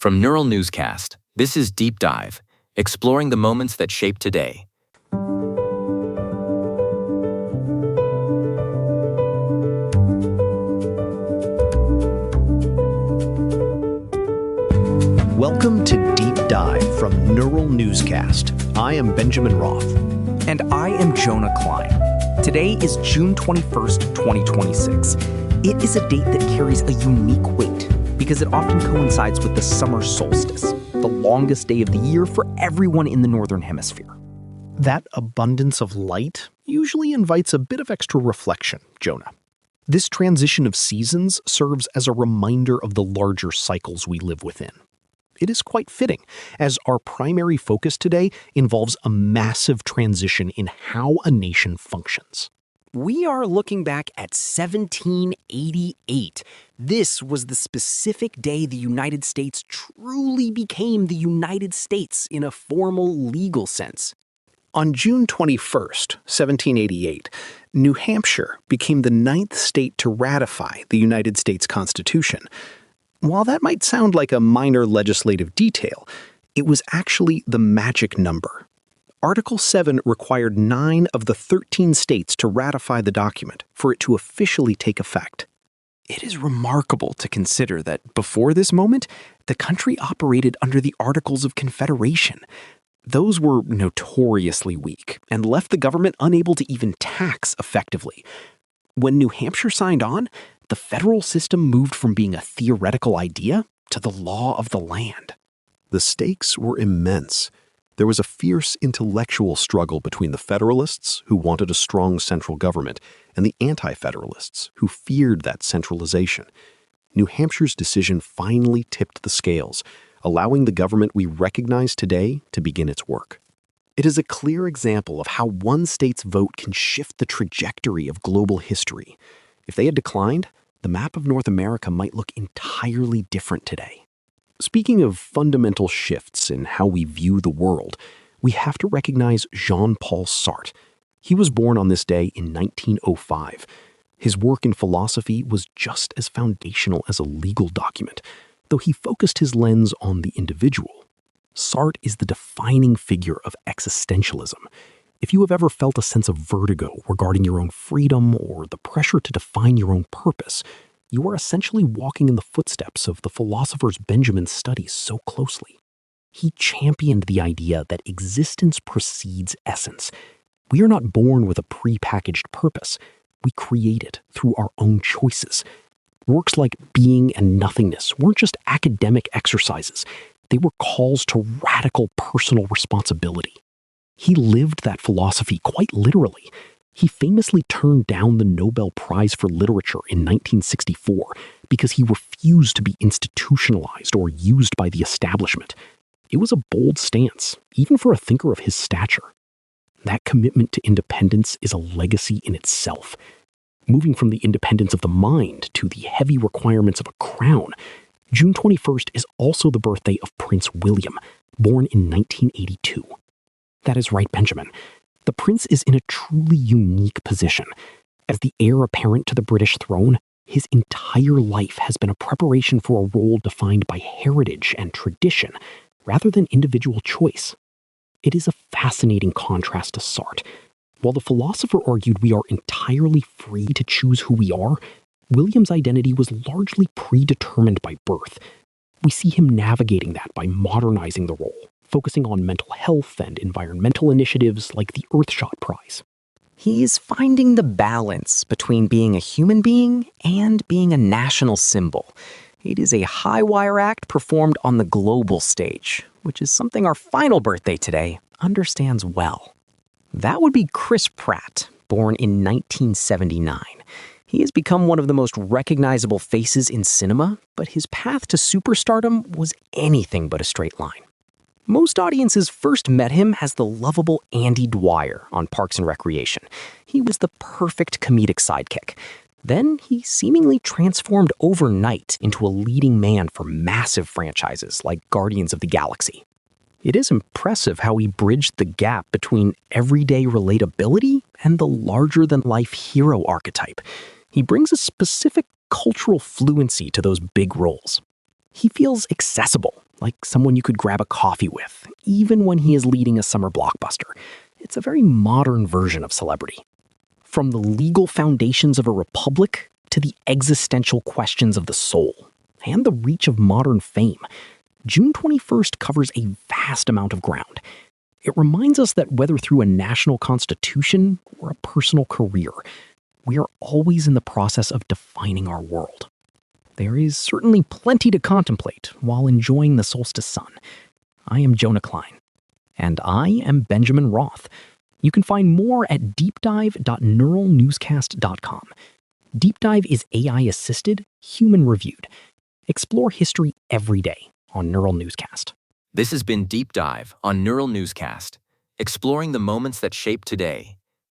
From Neural Newscast, this is Deep Dive, exploring the moments that shape today. Welcome to Deep Dive from Neural Newscast. I am Benjamin Roth. And I am Jonah Klein. Today is June 21st, 2026. It is a date that carries a unique weight because it often coincides with the summer solstice, the longest day of the year for everyone in the Northern Hemisphere. That abundance of light usually invites a bit of extra reflection, Jonah. This transition of seasons serves as a reminder of the larger cycles we live within. It is quite fitting, as our primary focus today involves a massive transition in how a nation functions. We are looking back at 1788. This was the specific day the United States truly became the United States in a formal legal sense. On June 21st, 1788, New Hampshire became the 9th state to ratify the United States Constitution. While that might sound like a minor legislative detail, it was actually the magic number. Article VII required 9 of the 13 states to ratify the document for it to officially take effect. It is remarkable to consider that before this moment, the country operated under the Articles of Confederation. Those were notoriously weak and left the government unable to even tax effectively. When New Hampshire signed on, the federal system moved from being a theoretical idea to the law of the land. The stakes were immense. There was a fierce intellectual struggle between the Federalists, who wanted a strong central government, and the Anti-Federalists, who feared that centralization. New Hampshire's decision finally tipped the scales, allowing the government we recognize today to begin its work. It is a clear example of how one state's vote can shift the trajectory of global history. If they had declined, the map of North America might look entirely different today. Speaking of fundamental shifts in how we view the world, we have to recognize Jean-Paul Sartre. He was born on this day in 1905. His work in philosophy was just as foundational as a legal document, though he focused his lens on the individual. Sartre is the defining figure of existentialism. If you have ever felt a sense of vertigo regarding your own freedom or the pressure to define your own purpose, you are essentially walking in the footsteps of the philosophers Benjamin studies so closely. He championed the idea that existence precedes essence. We are not born with a pre-packaged purpose. We create it through our own choices. Works like Being and Nothingness weren't just academic exercises. They were calls to radical personal responsibility. He lived that philosophy quite literally. He famously turned down the Nobel Prize for Literature in 1964 because he refused to be institutionalized or used by the establishment. It was a bold stance, even for a thinker of his stature. That commitment to independence is a legacy in itself. Moving from the independence of the mind to the heavy requirements of a crown, June 21st is also the birthday of Prince William, born in 1982. That is right, Benjamin. The prince is in a truly unique position. As the heir apparent to the British throne, his entire life has been a preparation for a role defined by heritage and tradition, rather than individual choice. It is a fascinating contrast to Sartre. While the philosopher argued we are entirely free to choose who we are, William's identity was largely predetermined by birth. We see him navigating that by modernizing the role, focusing on mental health and environmental initiatives like the Earthshot Prize. He is finding the balance between being a human being and being a national symbol. It is a high-wire act performed on the global stage, which is something our final birthday today understands well. That would be Chris Pratt, born in 1979. He has become one of the most recognizable faces in cinema, but his path to superstardom was anything but a straight line. Most audiences first met him as the lovable Andy Dwyer on Parks and Recreation. He was the perfect comedic sidekick. Then he seemingly transformed overnight into a leading man for massive franchises like Guardians of the Galaxy. It is impressive how he bridged the gap between everyday relatability and the larger-than-life hero archetype. He brings a specific cultural fluency to those big roles. He feels accessible, like someone you could grab a coffee with, even when he is leading a summer blockbuster. It's a very modern version of celebrity. From the legal foundations of a republic to the existential questions of the soul and the reach of modern fame, June 21st covers a vast amount of ground. It reminds us that whether through a national constitution or a personal career, we are always in the process of defining our world. There is certainly plenty to contemplate while enjoying the solstice sun. I am Jonah Klein. And I am Benjamin Roth. You can find more at deepdive.neuralnewscast.com. Deep Dive is AI-assisted, human-reviewed. Explore history every day on Neural Newscast. This has been Deep Dive on Neural Newscast, exploring the moments that shape today.